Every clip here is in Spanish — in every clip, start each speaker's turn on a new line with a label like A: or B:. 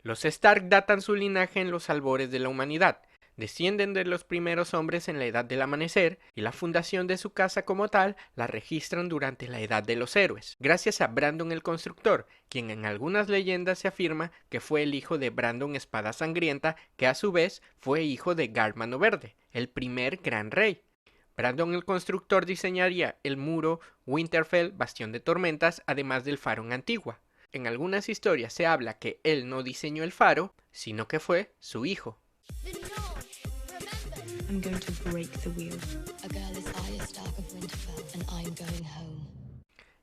A: Los Stark datan su linaje en los albores de la humanidad, descienden de los primeros hombres en la Edad del Amanecer y la fundación de su casa como tal la registran durante la Edad de los Héroes, gracias a Brandon el Constructor, quien en algunas leyendas se afirma que fue el hijo de Brandon Espada Sangrienta, que a su vez fue hijo de Garth Mano Verde, el primer gran rey. Brandon el Constructor diseñaría el muro Winterfell, Bastión de Tormentas, además del faro en Antigua. En algunas historias se habla que él no diseñó el faro, sino que fue su hijo.
B: I'm going to break the wheel. A girl is Arya Stark of Winterfell, and I'm going home.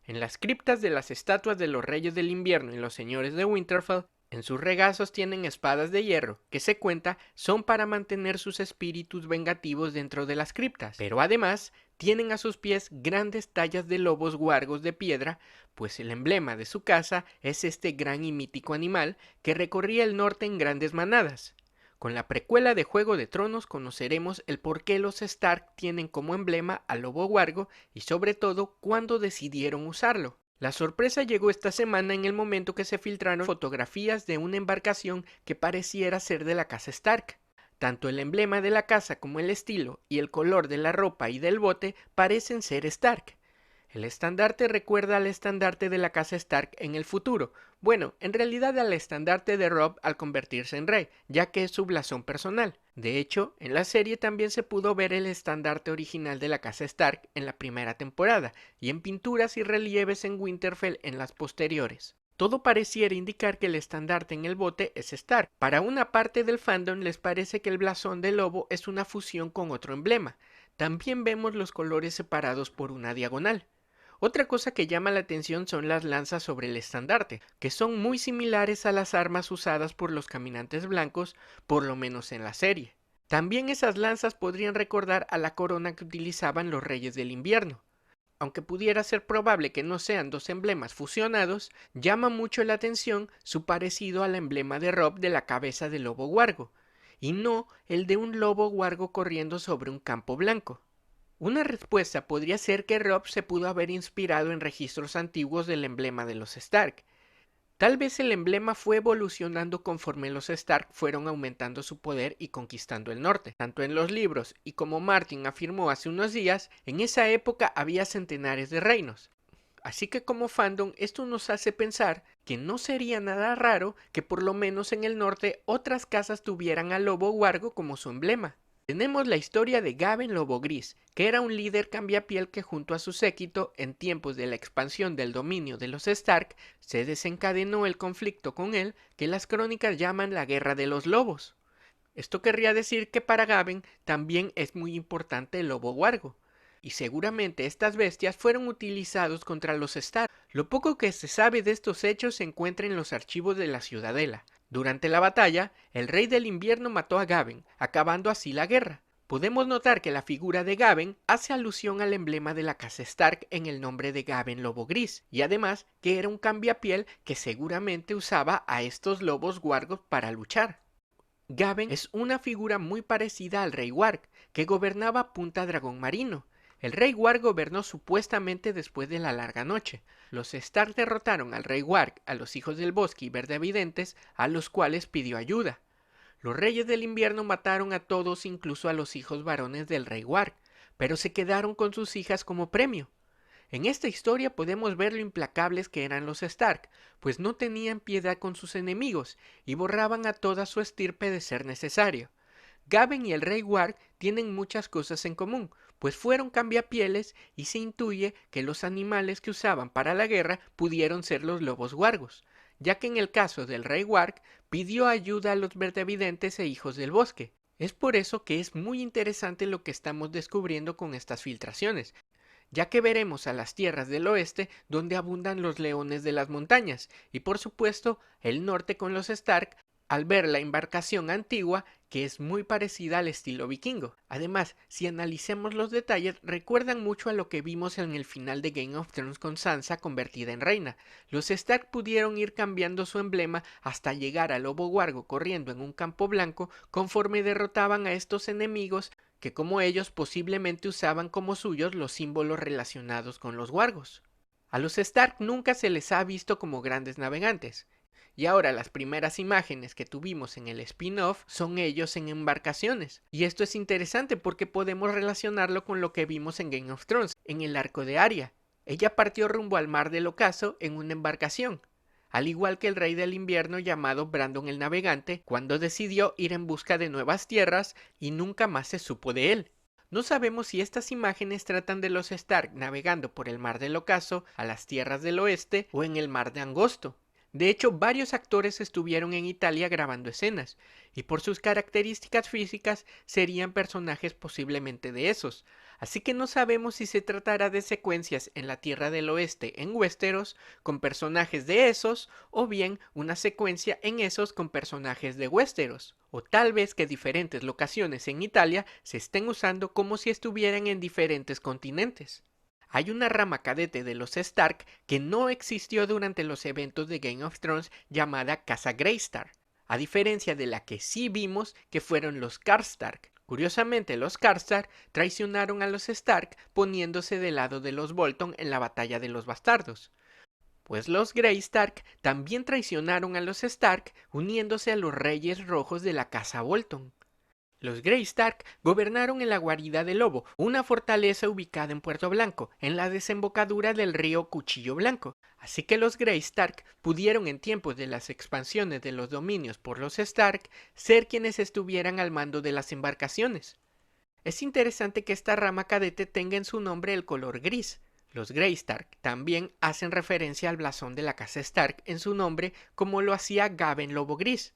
A: En las criptas de las estatuas de los Reyes del Invierno y los Señores de Winterfell, en sus regazos tienen espadas de hierro, que se cuenta son para mantener sus espíritus vengativos dentro de las criptas, pero además tienen a sus pies grandes tallas de lobos guargos de piedra, pues el emblema de su casa es este gran y mítico animal que recorría el norte en grandes manadas. Con la precuela de Juego de Tronos conoceremos el por qué los Stark tienen como emblema al lobo huargo y sobre todo cuándo decidieron usarlo. La sorpresa llegó esta semana en el momento que se filtraron fotografías de una embarcación que pareciera ser de la casa Stark. Tanto el emblema de la casa como el estilo y el color de la ropa y del bote parecen ser Stark. El estandarte recuerda al estandarte de la casa Stark en el futuro. Bueno, en realidad al estandarte de Robb al convertirse en rey, ya que es su blasón personal. De hecho, en la serie también se pudo ver el estandarte original de la casa Stark en la primera temporada, y en pinturas y relieves en Winterfell en las posteriores. Todo pareciera indicar que el estandarte en el bote es Stark. Para una parte del fandom les parece que el blasón del lobo es una fusión con otro emblema. También vemos los colores separados por una diagonal. Otra cosa que llama la atención son las lanzas sobre el estandarte, que son muy similares a las armas usadas por los caminantes blancos, por lo menos en la serie. También esas lanzas podrían recordar a la corona que utilizaban los reyes del invierno. Aunque pudiera ser probable que no sean dos emblemas fusionados, llama mucho la atención su parecido al emblema de Robb de la cabeza del lobo huargo, y no el de un lobo huargo corriendo sobre un campo blanco. Una respuesta podría ser que Robb se pudo haber inspirado en registros antiguos del emblema de los Stark. Tal vez el emblema fue evolucionando conforme los Stark fueron aumentando su poder y conquistando el norte. Tanto en los libros y como Martin afirmó hace unos días, en esa época había centenares de reinos. Así que como fandom esto nos hace pensar que no sería nada raro que por lo menos en el norte otras casas tuvieran al lobo huargo como su emblema. Tenemos la historia de Gaben Lobo Gris, que era un líder cambiapiel que junto a su séquito, en tiempos de la expansión del dominio de los Stark, se desencadenó el conflicto con él que las crónicas llaman la Guerra de los Lobos. Esto querría decir que para Gaben también es muy importante el lobo huargo, y seguramente estas bestias fueron utilizados contra los Stark. Lo poco que se sabe de estos hechos se encuentra en los archivos de la Ciudadela. Durante la batalla, el rey del invierno mató a Gaben, acabando así la guerra. Podemos notar que la figura de Gaben hace alusión al emblema de la casa Stark en el nombre de Gaben Lobo Gris, y además que era un cambiapiel que seguramente usaba a estos lobos guargos para luchar. Gaben es una figura muy parecida al rey Warg, que gobernaba Punta Dragón Marino. El rey Warg gobernó supuestamente después de la larga noche. Los Stark derrotaron al rey Warg, a los hijos del bosque y verdevidentes, a los cuales pidió ayuda. Los reyes del invierno mataron a todos, incluso a los hijos varones del rey Warg, pero se quedaron con sus hijas como premio. En esta historia podemos ver lo implacables que eran los Stark, pues no tenían piedad con sus enemigos y borraban a toda su estirpe de ser necesario. Gaben y el rey Warg tienen muchas cosas en común, pues fueron cambiapieles y se intuye que los animales que usaban para la guerra pudieron ser los lobos huargos, ya que en el caso del rey Warg pidió ayuda a los verdevidentes e hijos del bosque. Es por eso que es muy interesante lo que estamos descubriendo con estas filtraciones, ya que veremos a las tierras del oeste donde abundan los leones de las montañas y por supuesto el norte con los Stark al ver la embarcación antigua que es muy parecida al estilo vikingo. Además, si analicemos los detalles, recuerdan mucho a lo que vimos en el final de Game of Thrones con Sansa convertida en reina. Los Stark pudieron ir cambiando su emblema hasta llegar al lobo huargo corriendo en un campo blanco conforme derrotaban a estos enemigos que como ellos posiblemente usaban como suyos los símbolos relacionados con los wargos. A los Stark nunca se les ha visto como grandes navegantes. Y ahora las primeras imágenes que tuvimos en el spin-off son ellos en embarcaciones. Y esto es interesante porque podemos relacionarlo con lo que vimos en Game of Thrones, en el arco de Arya. Ella partió rumbo al mar del ocaso en una embarcación, al igual que el rey del invierno llamado Brandon el Navegante, cuando decidió ir en busca de nuevas tierras y nunca más se supo de él. No sabemos si estas imágenes tratan de los Stark navegando por el mar del ocaso a las tierras del oeste o en el mar de Angosto. De hecho, varios actores estuvieron en Italia grabando escenas, y por sus características físicas serían personajes posiblemente de esos, así que no sabemos si se tratará de secuencias en la Tierra del Oeste en Westeros con personajes de esos, o bien una secuencia en esos con personajes de Westeros, o tal vez que diferentes locaciones en Italia se estén usando como si estuvieran en diferentes continentes. Hay una rama cadete de los Stark que no existió durante los eventos de Game of Thrones llamada Casa Greystar, a diferencia de la que sí vimos que fueron los Karstark. Curiosamente, los Karstark traicionaron a los Stark poniéndose del lado de los Bolton en la batalla de los bastardos. Pues los Greystark también traicionaron a los Stark uniéndose a los Reyes Rojos de la Casa Bolton. Los Greystark gobernaron en la Guarida del Lobo, una fortaleza ubicada en Puerto Blanco, en la desembocadura del río Cuchillo Blanco. Así que los Greystark pudieron en tiempos de las expansiones de los dominios por los Stark ser quienes estuvieran al mando de las embarcaciones. Es interesante que esta rama cadete tenga en su nombre el color gris. Los Greystark también hacen referencia al blasón de la casa Stark en su nombre, como lo hacía Gaben Lobo Gris.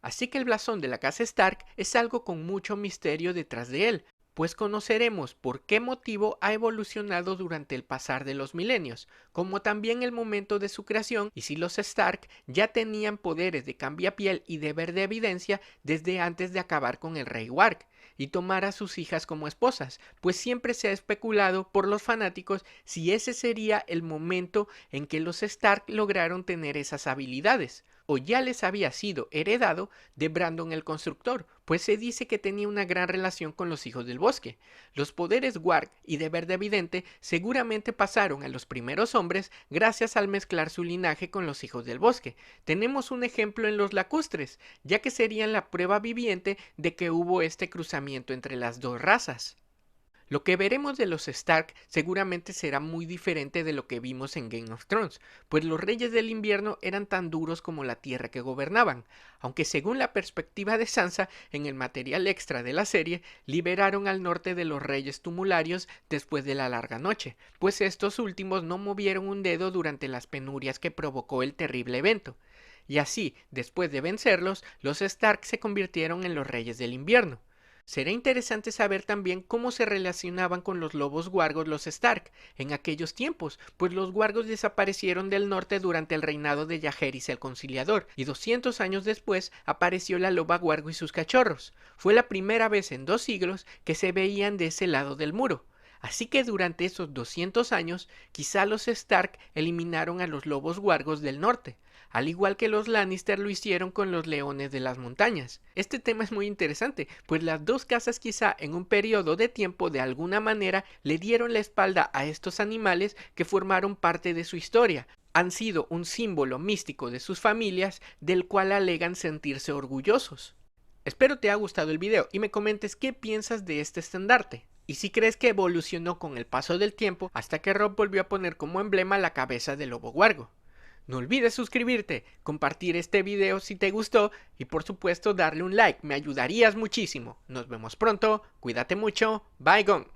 A: Así que el blasón de la casa Stark es algo con mucho misterio detrás de él, pues conoceremos por qué motivo ha evolucionado durante el pasar de los milenios, como también el momento de su creación y si los Stark ya tenían poderes de cambiapiel y deber de evidencia desde antes de acabar con el rey Warg y tomar a sus hijas como esposas, pues siempre se ha especulado por los fanáticos si ese sería el momento en que los Stark lograron tener esas habilidades, o ya les había sido heredado de Brandon el Constructor, pues se dice que tenía una gran relación con los Hijos del Bosque. Los poderes Warg y de Verde Evidente seguramente pasaron a los primeros hombres gracias al mezclar su linaje con los Hijos del Bosque. Tenemos un ejemplo en los lacustres, ya que serían la prueba viviente de que hubo este cruzamiento entre las dos razas. Lo que veremos de los Stark seguramente será muy diferente de lo que vimos en Game of Thrones, pues los Reyes del Invierno eran tan duros como la tierra que gobernaban, aunque según la perspectiva de Sansa, en el material extra de la serie, liberaron al norte de los Reyes Tumularios después de la larga noche, pues estos últimos no movieron un dedo durante las penurias que provocó el terrible evento. Y así, después de vencerlos, los Stark se convirtieron en los Reyes del Invierno. Será interesante saber también cómo se relacionaban con los lobos guargos los Stark en aquellos tiempos, pues los guargos desaparecieron del norte durante el reinado de Jaehaerys el Conciliador, y 200 años después apareció la loba guargo y sus cachorros. Fue la primera vez en 2 siglos que se veían de ese lado del muro. Así que durante esos 200 años, quizá los Stark eliminaron a los lobos guargos del norte, al igual que los Lannister lo hicieron con los leones de las montañas. Este tema es muy interesante, pues las dos casas quizá en un periodo de tiempo de alguna manera le dieron la espalda a estos animales que formaron parte de su historia. Han sido un símbolo místico de sus familias del cual alegan sentirse orgullosos. Espero te haya gustado el video y me comentes qué piensas de este estandarte. Y si crees que evolucionó con el paso del tiempo hasta que Robb volvió a poner como emblema la cabeza del lobo guargo. No olvides suscribirte, compartir este video si te gustó y por supuesto darle un like, me ayudarías muchísimo. Nos vemos pronto, cuídate mucho, bye gone.